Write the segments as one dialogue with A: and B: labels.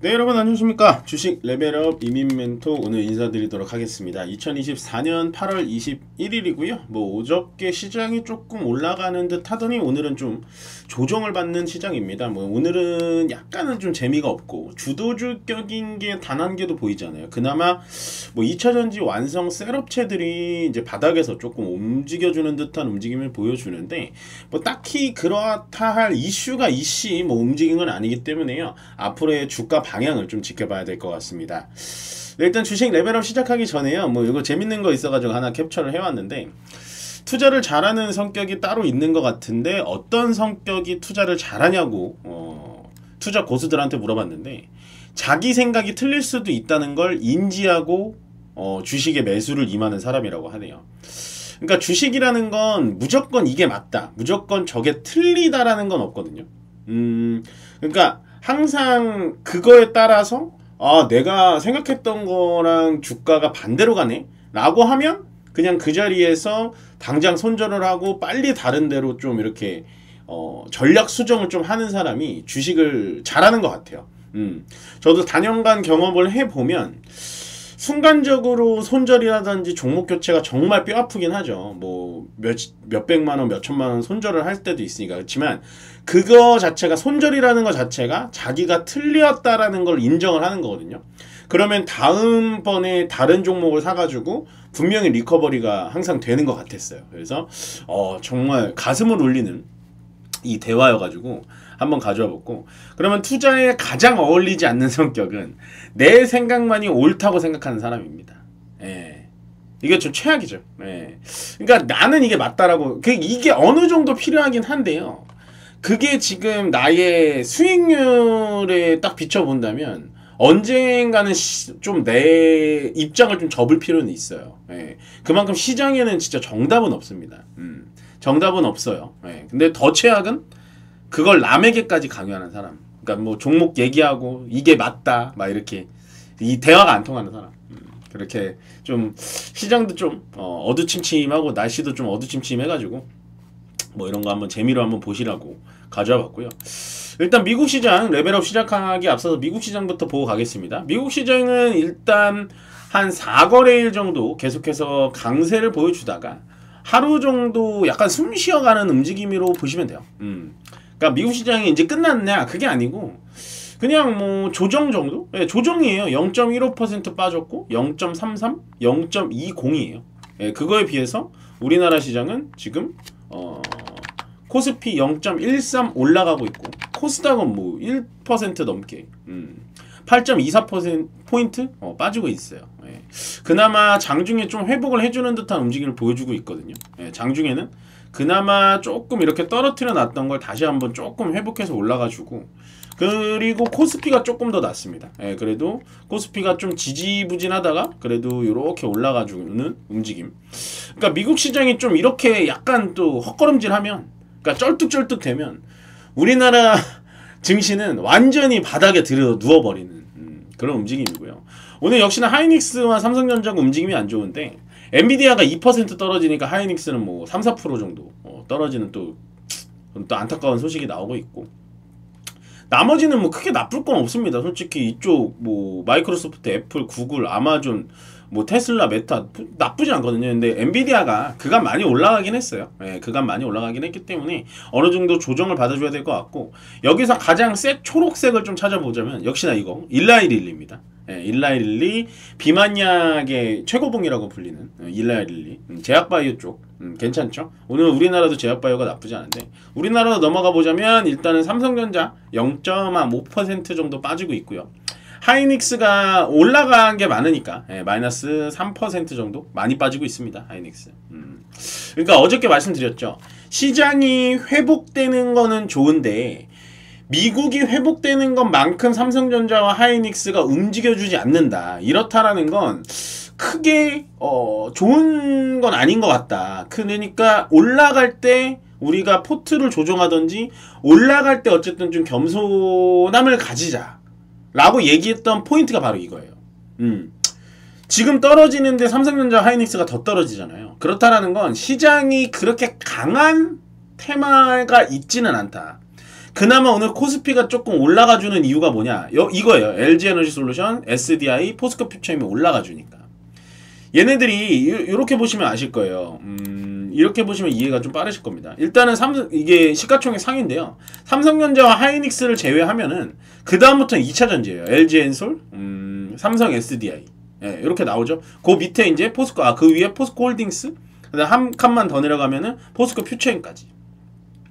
A: 네, 여러분 안녕하십니까. 주식 레벨업 이민 멘토 오늘 인사드리도록 하겠습니다. 2024년 8월 21일이고요. 뭐 어저께 시장이 조금 올라가는 듯 하더니 오늘은 좀 조정을 받는 시장입니다. 뭐 오늘은 약간은 좀 재미가 없고 주도주격인 게 단 한 개도 보이잖아요. 그나마 뭐 2차전지 완성 셋업체들이 이제 바닥에서 조금 움직여주는 듯한 움직임을 보여주는데 뭐 딱히 그렇다 할 이슈가 이씨 뭐 움직인 건 아니기 때문에요. 앞으로의 주가 방향을 좀 지켜봐야 될 것 같습니다. 네, 일단 주식 레벨업 시작하기 전에요. 뭐 이거 재밌는 거 있어가지고 하나 캡처를 해왔는데 투자를 잘하는 성격이 따로 있는 것 같은데 어떤 성격이 투자를 잘하냐고 투자 고수들한테 물어봤는데 자기 생각이 틀릴 수도 있다는 걸 인지하고 주식에 매수를 임하는 사람이라고 하네요. 그러니까 주식이라는 건 무조건 이게 맞다, 무조건 저게 틀리다라는 건 없거든요. 그러니까 항상 그거에 따라서 내가 생각했던 거랑 주가가 반대로 가네 라고 하면 그냥 그 자리에서 당장 손절을 하고 빨리 다른 데로 좀 이렇게 전략 수정을 좀 하는 사람이 주식을 잘하는 것 같아요. 저도 단연간 경험을 해보면 순간적으로 손절이라든지 종목 교체가 정말 뼈 아프긴 하죠. 뭐 몇백만원, 몇천만원 손절을 할 때도 있으니까. 그렇지만 그거 자체가, 손절이라는 거 자체가 자기가 틀렸다라는 걸 인정을 하는 거거든요. 그러면 다음번에 다른 종목을 사가지고 분명히 리커버리가 항상 되는 것 같았어요. 그래서 정말 가슴을 울리는 이 대화여가지고 한번 가져와 봤고, 그러면 투자에 가장 어울리지 않는 성격은 내 생각만이 옳다고 생각하는 사람입니다. 예. 이게 좀 최악이죠. 예. 그러니까 나는 이게 맞다라고, 이게 어느 정도 필요하긴 한데요. 그게 지금 나의 수익률에 딱 비춰본다면 언젠가는 좀 내 입장을 좀 접을 필요는 있어요. 예. 그만큼 시장에는 진짜 정답은 없습니다. 정답은 없어요. 예. 근데 더 최악은 그걸 남에게까지 강요하는 사람. 그러니까 뭐 종목 얘기하고 이게 맞다 막 이렇게 이 대화가 안 통하는 사람. 그렇게 좀 시장도 좀 어두침침하고 날씨도 좀 어두침침해가지고 뭐 이런 거 한번 재미로 한번 보시라고 가져와 봤고요. 일단 미국 시장 레벨업 시작하기 앞서서 미국 시장부터 보고 가겠습니다. 미국 시장은 일단 한 4거래일 정도 계속해서 강세를 보여주다가 하루 정도 약간 숨 쉬어가는 움직임으로 보시면 돼요. 그러니까 미국 시장이 이제 끝났냐? 그게 아니고 그냥 뭐 조정 정도? 네, 조정이에요. 0.15% 빠졌고 0.33, 0.20이에요. 네, 그거에 비해서 우리나라 시장은 지금 코스피 0.13 올라가고 있고 코스닥은 뭐 1% 넘게 8.24%포인트 빠지고 있어요. 예. 그나마 장중에 좀 회복을 해주는 듯한 움직임을 보여주고 있거든요. 예, 장중에는 그나마 조금 이렇게 떨어뜨려 놨던 걸 다시 한번 조금 회복해서 올라가주고, 그리고 코스피가 조금 더 낫습니다. 예, 그래도 코스피가 좀 지지부진하다가 그래도 이렇게 올라가주는 움직임. 그러니까 미국 시장이 좀 이렇게 약간 또 헛걸음질하면, 그러니까 쩔뚝쩔뚝 되면 우리나라 증시는 완전히 바닥에 들어 누워버리는 그런 움직임이고요. 오늘 역시나 하이닉스와 삼성전자가 움직임이 안 좋은데 엔비디아가 2% 떨어지니까 하이닉스는 뭐 3, 4% 정도 떨어지는 또 안타까운 소식이 나오고 있고, 나머지는 뭐 크게 나쁠 건 없습니다. 솔직히 이쪽 뭐 마이크로소프트, 애플, 구글, 아마존, 뭐 테슬라, 메타 나쁘지 않거든요. 근데 엔비디아가 그간 많이 올라가긴 했어요. 예, 그간 많이 올라가긴 했기 때문에 어느 정도 조정을 받아줘야 될 것 같고, 여기서 가장 초록색을 좀 찾아보자면 역시나 이거 일라이릴리입니다. 예, 일라이릴리 비만약의 최고봉이라고 불리는 일라이릴리 제약바이오 쪽 괜찮죠? 오늘 우리나라도 제약바이오가 나쁘지 않은데 우리나라로 넘어가 보자면 일단은 삼성전자 0.5% 정도 빠지고 있고요. 하이닉스가 올라간 게 많으니까 마이너스 3% 정도 많이 빠지고 있습니다. 하이닉스. 그러니까 어저께 말씀드렸죠. 시장이 회복되는 거는 좋은데 미국이 회복되는 것만큼 삼성전자와 하이닉스가 움직여주지 않는다. 이렇다라는 건 크게 좋은 건 아닌 것 같다. 그러니까 올라갈 때 우리가 포트를 조정하든지 올라갈 때 어쨌든 좀 겸손함을 가지자 라고 얘기했던 포인트가 바로 이거예요. 지금 떨어지는데 삼성전자, 하이닉스가 더 떨어지잖아요. 그렇다라는 건 시장이 그렇게 강한 테마가 있지는 않다. 그나마 오늘 코스피가 조금 올라가주는 이유가 뭐냐? 이거예요. LG에너지솔루션, SDI, 포스코 퓨처엠이 올라가주니까. 얘네들이 이렇게 보시면 아실 거예요. 이렇게 보시면 이해가 좀 빠르실 겁니다. 일단은 이게 시가총액 상위인데요. 삼성전자와 하이닉스를 제외하면은 그 다음부터는 2차 전지예요. LG엔솔, 삼성 SDI. 예, 이렇게 나오죠. 그 밑에 이제 포스코, 그 위에 포스코 홀딩스, 그다음 한 칸만 더 내려가면은 포스코 퓨처엠까지.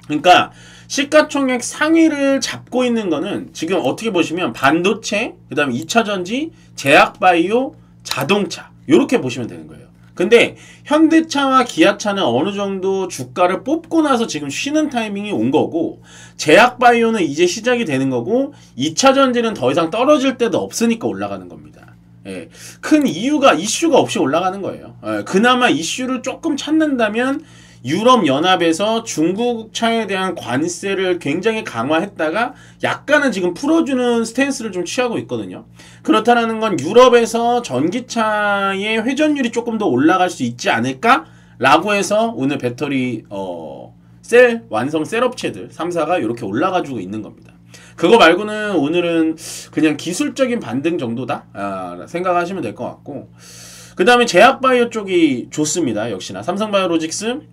A: 그러니까 시가총액 상위를 잡고 있는 거는 지금 어떻게 보시면 반도체, 그다음에 2차 전지, 제약바이오, 자동차 이렇게 보시면 되는 거예요. 근데 현대차와 기아차는 어느 정도 주가를 뽑고 나서 지금 쉬는 타이밍이 온 거고, 제약바이오는 이제 시작이 되는 거고, 2차 전지는 더 이상 떨어질 데도 없으니까 올라가는 겁니다. 예, 큰 이슈가 없이 올라가는 거예요. 예, 그나마 이슈를 조금 찾는다면 유럽연합에서 중국차에 대한 관세를 굉장히 강화했다가 약간은 지금 풀어주는 스탠스를 좀 취하고 있거든요. 그렇다는 건 유럽에서 전기차의 회전율이 조금 더 올라갈 수 있지 않을까? 라고 해서 오늘 배터리 완성 셀 업체들 3사가 이렇게 올라가지고 있는 겁니다. 그거 말고는 오늘은 그냥 기술적인 반등 정도다 생각하시면 될 것 같고, 그 다음에 제약바이오 쪽이 좋습니다. 역시나 삼성바이오로직스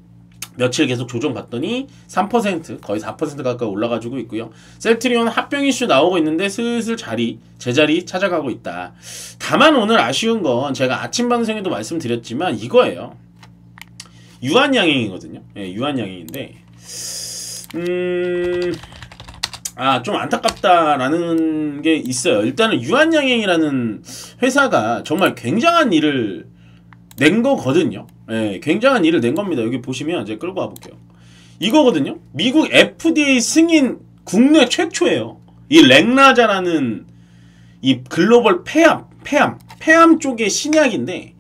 A: 며칠 계속 조정받더니 3% 거의 4% 가까이 올라가지고 있고요. 셀트리온 합병 이슈 나오고 있는데 슬슬 제자리 찾아가고 있다. 다만 오늘 아쉬운 건 제가 아침 방송에도 말씀드렸지만 이거예요. 유한양행이거든요. 예, 유한양행인데 좀 안타깝다라는 게 있어요. 일단은 유한양행이라는 회사가 정말 굉장한 일을 낸 거거든요. 예, 굉장한 일을 낸 겁니다. 여기 보시면 제가 끌고 와볼게요. 이거거든요. 미국 FDA 승인 국내 최초예요. 이 렉나자라는 이 글로벌 폐암 쪽의 신약인데,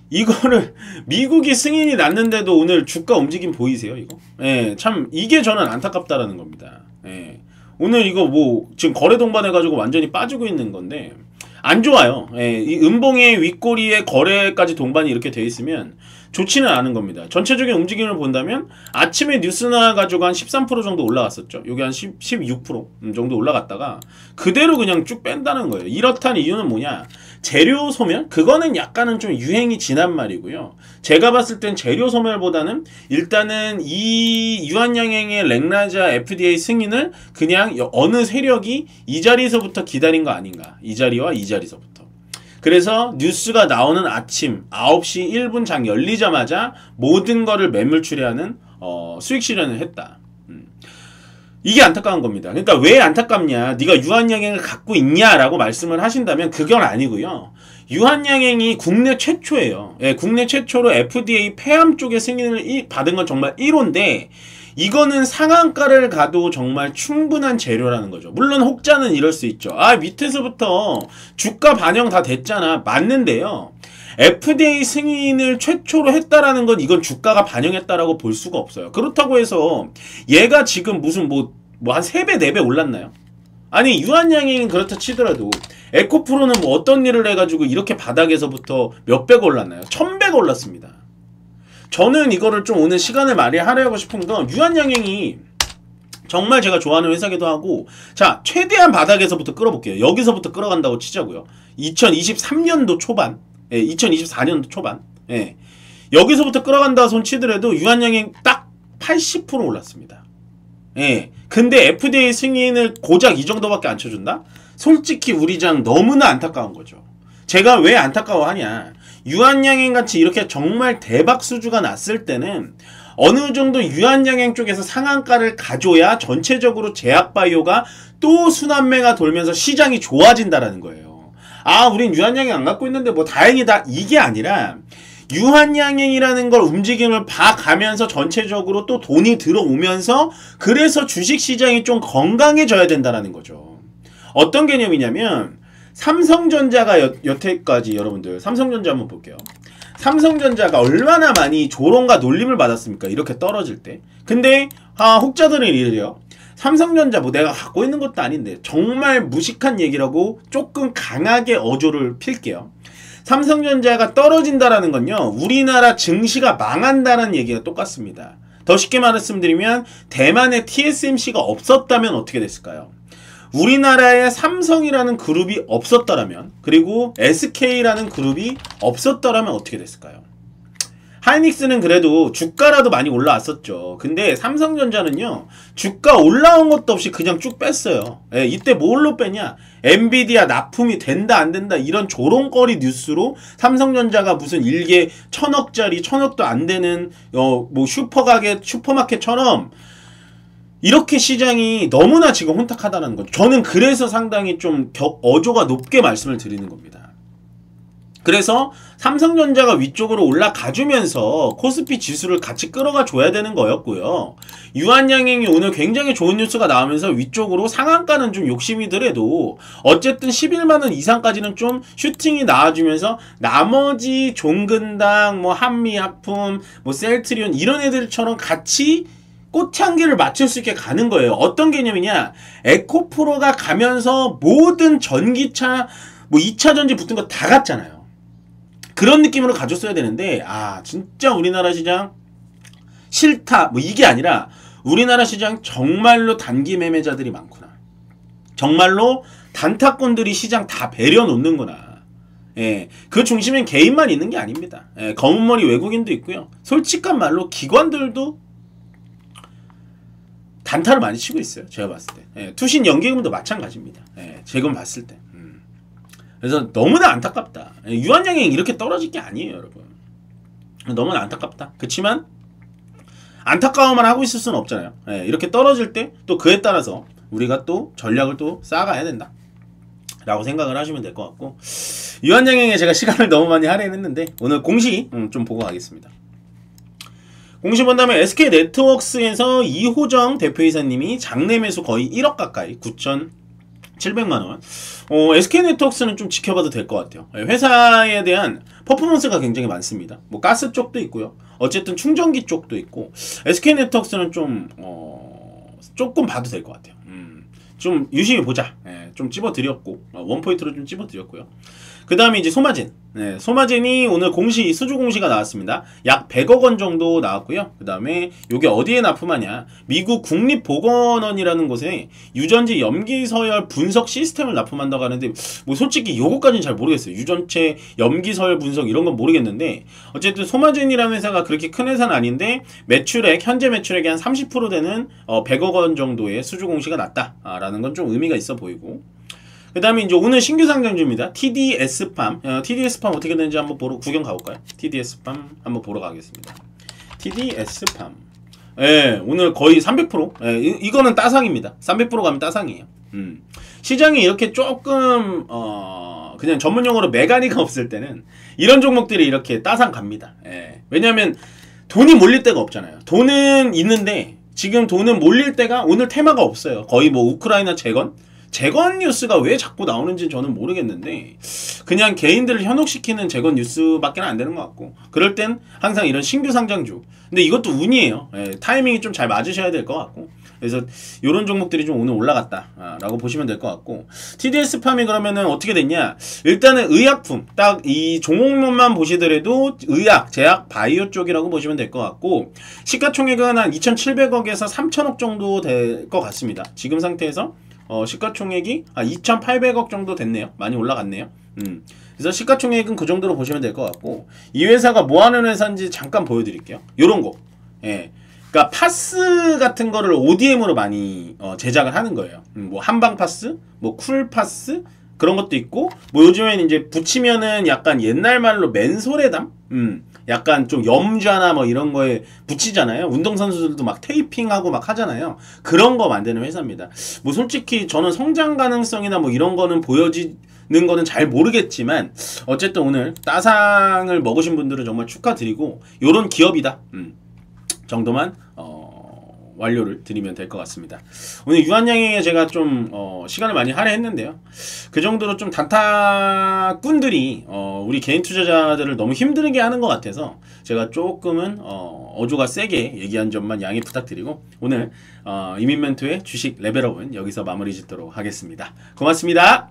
A: 이거를 미국이 승인이 났는데도 오늘 주가 움직임 보이세요? 이거? 예, 참 이게 저는 안타깝다라는 겁니다. 예, 오늘 이거 뭐 지금 거래 동반해가지고 완전히 빠지고 있는 건데 안 좋아요. 예, 이 음봉의 윗꼬리에 거래까지 동반이 이렇게 돼 있으면 좋지는 않은 겁니다. 전체적인 움직임을 본다면 아침에 뉴스 나와가지고 한 13% 정도 올라갔었죠. 여기 한 16% 정도 올라갔다가 그대로 그냥 쭉 뺀다는 거예요. 이렇다는 이유는 뭐냐? 재료 소멸? 그거는 약간은 좀 유행이 지난 말이고요. 제가 봤을 땐 재료 소멸보다는 일단은 이 유한양행의 렉나자 FDA 승인을 그냥 어느 세력이 이 자리에서부터 기다린 거 아닌가. 이 자리와 이 자리서부터. 그래서 뉴스가 나오는 아침 9시 1분 장 열리자마자 모든 거를 매물 추리하는 수익 실현을 했다. 이게 안타까운 겁니다. 그러니까 왜 안타깝냐? 네가 유한양행을 갖고 있냐라고 말씀을 하신다면 그건 아니고요. 유한양행이 국내 최초예요. 예, 국내 최초로 FDA 폐암 쪽의 승인을 받은 건 정말 1호인데 이거는 상한가를 가도 정말 충분한 재료라는 거죠. 물론 혹자는 이럴 수 있죠. 밑에서부터 주가 반영 다 됐잖아. 맞는데요. FDA 승인을 최초로 했다라는 건 이건 주가가 반영했다라고 볼 수가 없어요. 그렇다고 해서 얘가 지금 무슨 뭐 한 3배, 4배 올랐나요? 아니 유한양행은 그렇다 치더라도 에코프로는 뭐 어떤 일을 해가지고 이렇게 바닥에서부터 몇 배가 올랐나요? 1000배가 올랐습니다. 저는 이거를 좀 오늘 시간을 많이 할애하고 싶은 건 유한양행이 정말 제가 좋아하는 회사기도 하고, 자 최대한 바닥에서부터 끌어볼게요. 여기서부터 끌어간다고 치자고요. 2023년도 초반, 2024년도 초반, 여기서부터 끌어간다 손 치더라도 유한양행 딱 80% 올랐습니다. 근데 FDA 승인을 고작 이 정도밖에 안 쳐준다? 솔직히 우리 장 너무나 안타까운 거죠. 제가 왜 안타까워하냐? 유한양행 같이 이렇게 정말 대박 수주가 났을 때는 어느 정도 유한양행 쪽에서 상한가를 가져야 전체적으로 제약바이오가 또 순환매가 돌면서 시장이 좋아진다라는 거예요. 우린 유한양행 안 갖고 있는데 뭐 다행이다, 이게 아니라 유한양행이라는 걸 움직임을 봐가면서 전체적으로 또 돈이 들어오면서 그래서 주식시장이 좀 건강해져야 된다는 거죠. 어떤 개념이냐면 삼성전자가 여태까지 여러분들 삼성전자 한번 볼게요. 삼성전자가 얼마나 많이 조롱과 놀림을 받았습니까? 이렇게 떨어질 때. 근데 혹자들은 이래요. 삼성전자 뭐 내가 갖고 있는 것도 아닌데, 정말 무식한 얘기라고 조금 강하게 어조를 필게요. 삼성전자가 떨어진다라는 건요, 우리나라 증시가 망한다는 얘기가 똑같습니다. 더 쉽게 말씀드리면 대만에 TSMC가 없었다면 어떻게 됐을까요? 우리나라에 삼성이라는 그룹이 없었더라면, 그리고 SK라는 그룹이 없었더라면 어떻게 됐을까요? 하이닉스는 그래도 주가라도 많이 올라왔었죠. 근데 삼성전자는요, 주가 올라온 것도 없이 그냥 쭉 뺐어요. 예, 이때 뭘로 뺐냐? 엔비디아 납품이 된다 안 된다 이런 조롱거리 뉴스로 삼성전자가 무슨 일개 1000억짜리 1000억도 안 되는 뭐 슈퍼마켓처럼 이렇게 시장이 너무나 지금 혼탁하다는 거죠. 저는 그래서 상당히 좀 어조가 높게 말씀을 드리는 겁니다. 그래서 삼성전자가 위쪽으로 올라가주면서 코스피 지수를 같이 끌어가 줘야 되는 거였고요. 유한양행이 오늘 굉장히 좋은 뉴스가 나오면서 위쪽으로 상한가는 좀 욕심이더라도 어쨌든 11만원 이상까지는 좀 슈팅이 나와주면서 나머지 종근당, 뭐 한미하품, 뭐 셀트리온 이런 애들처럼 같이 꽃향기를 맞출 수 있게 가는 거예요. 어떤 개념이냐? 에코프로가 가면서 모든 전기차, 뭐 2차전지 붙은 거 다 갔잖아요. 그런 느낌으로 가졌어야 되는데, 진짜 우리나라 시장 싫다, 뭐 이게 아니라 우리나라 시장 정말로 단기 매매자들이 많구나. 정말로 단타꾼들이 시장 다 배려 놓는구나. 예, 그 중심엔 개인만 있는 게 아닙니다. 예, 검은머리 외국인도 있고요. 솔직한 말로 기관들도 단타를 많이 치고 있어요. 제가 봤을 때. 예, 투신 연기금도 마찬가지입니다. 예, 제가 봤을 때. 그래서 너무나 안타깝다. 유한양행 이렇게 떨어질 게 아니에요, 여러분. 너무나 안타깝다. 그치만 안타까워만 하고 있을 수는 없잖아요. 예, 이렇게 떨어질 때 또 그에 따라서 우리가 또 전략을 또 쌓아가야 된다 라고 생각을 하시면 될 것 같고, 유한양행에 제가 시간을 너무 많이 할애했는데 오늘 공시 좀 보고 가겠습니다. 공시 본 다음에 SK네트워크스에서 이호정 대표이사님이 장내 매수 거의 1억 가까이 9,700만원. SK네트워크스는 좀 지켜봐도 될 것 같아요. 회사에 대한 퍼포먼스가 굉장히 많습니다. 뭐 가스 쪽도 있고요. 어쨌든 충전기 쪽도 있고, SK네트워크스는 좀 조금 봐도 될 것 같아요. 좀 유심히 보자. 좀 찝어드렸고, 원포인트로 좀 찝어드렸고요. 그 다음에 이제 소마진. 소마진이 오늘 수주 공시가 나왔습니다. 약 100억원 정도 나왔고요. 그 다음에 요게 어디에 납품하냐. 미국 국립보건원이라는 곳에 유전지 염기서열 분석 시스템을 납품한다고 하는데, 뭐 솔직히 요거까지는 잘 모르겠어요. 유전체 염기서열 분석 이런 건 모르겠는데, 어쨌든 소마진이라는 회사가 그렇게 큰 회사는 아닌데, 현재 매출액이 한 30% 되는 100억원 정도의 수주 공시가 났다라는 건 좀 의미가 있어 보이고, 그 다음에 이제 오늘 신규 상장주입니다. TDS팜. TDS팜 어떻게 되는지 한번 구경 가볼까요? TDS팜 한번 보러 가겠습니다. TDS팜. 예, 오늘 거의 300%. 예, 이거는 따상입니다. 300% 가면 따상이에요. 시장이 이렇게 조금, 그냥 전문용어로 메가니가 없을 때는 이런 종목들이 이렇게 따상 갑니다. 예, 왜냐면 돈이 몰릴 데가 없잖아요. 돈은 있는데 지금 돈은 몰릴 때가 오늘 테마가 없어요. 거의 뭐 우크라이나 재건 뉴스가 왜 자꾸 나오는지 저는 모르겠는데, 그냥 개인들을 현혹시키는 재건 뉴스밖에 안 되는 것 같고, 그럴 땐 항상 이런 신규 상장주. 근데 이것도 운이에요. 예, 타이밍이 좀 잘 맞으셔야 될 것 같고, 그래서 이런 종목들이 좀 오늘 올라갔다 라고 보시면 될 것 같고, TDS팜이 그러면은 어떻게 됐냐. 일단은 의약품, 딱 이 종목론만 보시더라도 의학, 제약, 바이오 쪽이라고 보시면 될 것 같고, 시가총액은 한 2,700억에서 3,000억 정도 될 것 같습니다. 지금 상태에서 시가총액이 2,800억 정도 됐네요. 많이 올라갔네요. 그래서 시가총액은 그 정도로 보시면 될 것 같고, 이 회사가 뭐 하는 회사인지 잠깐 보여드릴게요. 요런 거. 예. 그러니까 파스 같은 거를 ODM으로 많이 제작을 하는 거예요. 뭐 한방 파스, 뭐 쿨 파스 그런 것도 있고, 뭐 요즘에는 이제 붙이면은 약간 옛날 말로 맨솔에담? 약간 좀 염좌나 뭐 이런 거에 붙이잖아요. 운동선수들도 막 테이핑하고 막 하잖아요. 그런 거 만드는 회사입니다. 뭐 솔직히 저는 성장 가능성이나 뭐 이런 거는 보여지는 거는 잘 모르겠지만, 어쨌든 오늘 따상을 먹으신 분들은 정말 축하드리고, 요런 기업이다 정도만 완료를 드리면 될 것 같습니다. 오늘 유한양행에 제가 좀 시간을 많이 할애했는데요. 그 정도로 좀 단타꾼들이 우리 개인 투자자들을 너무 힘들게 하는 것 같아서 제가 조금은 어조가 세게 얘기한 점만 양해 부탁드리고, 오늘 이민멘토의 주식 레벨업은 여기서 마무리 짓도록 하겠습니다. 고맙습니다.